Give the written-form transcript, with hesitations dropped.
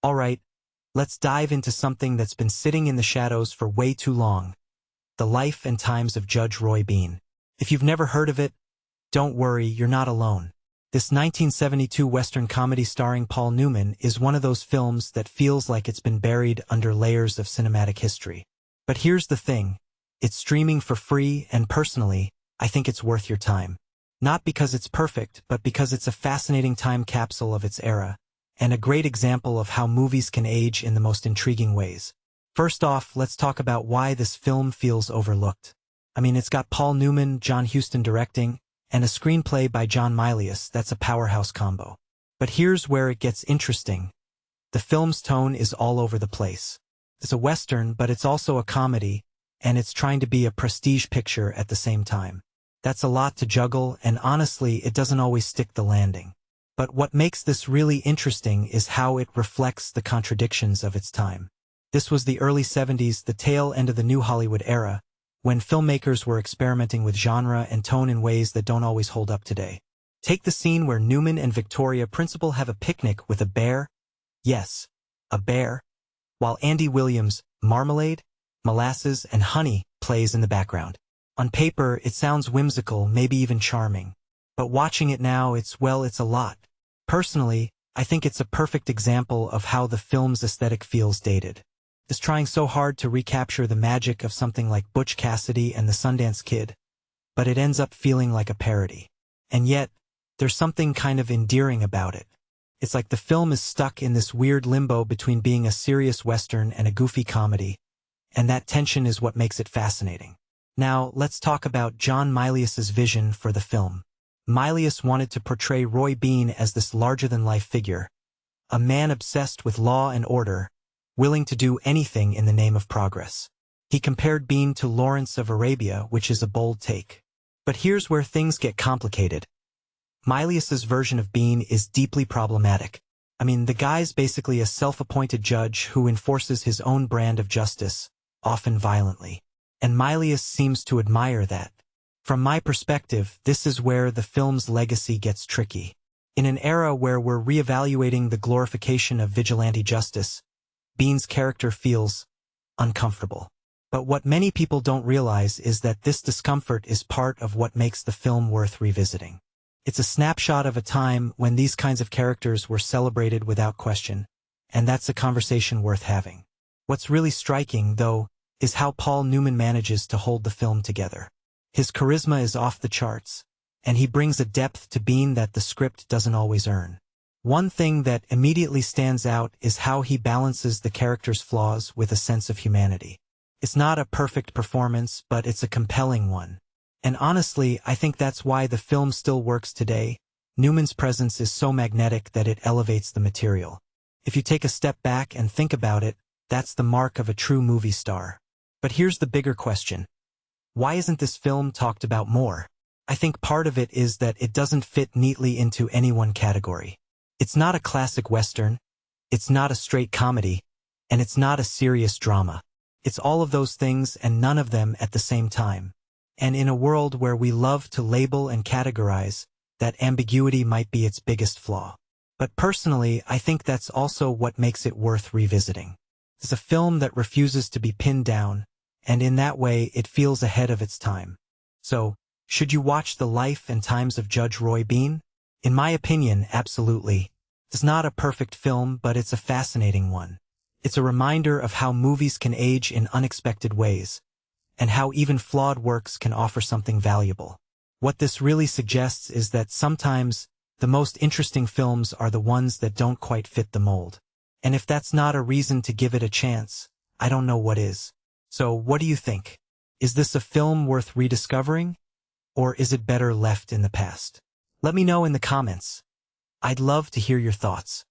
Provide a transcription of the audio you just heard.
Alright, let's dive into something that's been sitting in the shadows for way too long. The Life and Times of Judge Roy Bean. If you've never heard of it, don't worry, you're not alone. This 1972 Western comedy starring Paul Newman is one of those films that feels like it's been buried under layers of cinematic history. But here's the thing, it's streaming for free, and personally, I think it's worth your time. Not because it's perfect, but because it's a fascinating time capsule of its era, and a great example of how movies can age in the most intriguing ways. First off, let's talk about why this film feels overlooked. I mean, it's got Paul Newman, John Huston directing, and a screenplay by John Milius. That's a powerhouse combo. But here's where it gets interesting. The film's tone is all over the place. It's a Western, but it's also a comedy, and it's trying to be a prestige picture at the same time. That's a lot to juggle, and honestly, it doesn't always stick the landing. But what makes this really interesting is how it reflects the contradictions of its time. This was the early 70s, the tail end of the new Hollywood era, when filmmakers were experimenting with genre and tone in ways that don't always hold up today. Take the scene where Newman and Victoria Principal have a picnic with a bear. Yes, a bear. While Andy Williams' Marmalade, Molasses, and Honey plays in the background. On paper, it sounds whimsical, maybe even charming. But watching it now, it's a lot. Personally, I think it's a perfect example of how the film's aesthetic feels dated. It's trying so hard to recapture the magic of something like Butch Cassidy and the Sundance Kid, but it ends up feeling like a parody. And yet, there's something kind of endearing about it. It's like the film is stuck in this weird limbo between being a serious Western and a goofy comedy, and that tension is what makes it fascinating. Now, let's talk about John Milius's vision for the film. Milius wanted to portray Roy Bean as this larger-than-life figure, a man obsessed with law and order, willing to do anything in the name of progress. He compared Bean to Lawrence of Arabia, which is a bold take. But here's where things get complicated. Milius's version of Bean is deeply problematic. I mean, the guy's basically a self-appointed judge who enforces his own brand of justice, often violently. And Milius seems to admire that. From my perspective, this is where the film's legacy gets tricky. In an era where we're reevaluating the glorification of vigilante justice, Bean's character feels uncomfortable. But what many people don't realize is that this discomfort is part of what makes the film worth revisiting. It's a snapshot of a time when these kinds of characters were celebrated without question, and that's a conversation worth having. What's really striking, though, is how Paul Newman manages to hold the film together. His charisma is off the charts, and he brings a depth to Bean that the script doesn't always earn. One thing that immediately stands out is how he balances the character's flaws with a sense of humanity. It's not a perfect performance, but it's a compelling one. And honestly, I think that's why the film still works today. Newman's presence is so magnetic that it elevates the material. If you take a step back and think about it, that's the mark of a true movie star. But here's the bigger question. Why isn't this film talked about more? I think part of it is that it doesn't fit neatly into any one category. It's not a classic Western, it's not a straight comedy, and it's not a serious drama. It's all of those things and none of them at the same time. And in a world where we love to label and categorize, that ambiguity might be its biggest flaw. But personally, I think that's also what makes it worth revisiting. It's a film that refuses to be pinned down, and in that way it feels ahead of its time. So, should you watch The Life and Times of Judge Roy Bean? In my opinion, absolutely. It's not a perfect film, but it's a fascinating one. It's a reminder of how movies can age in unexpected ways, and how even flawed works can offer something valuable. What this really suggests is that sometimes the most interesting films are the ones that don't quite fit the mold. And if that's not a reason to give it a chance, I don't know what is. So what do you think? Is this a film worth rediscovering? Or is it better left in the past? Let me know in the comments. I'd love to hear your thoughts.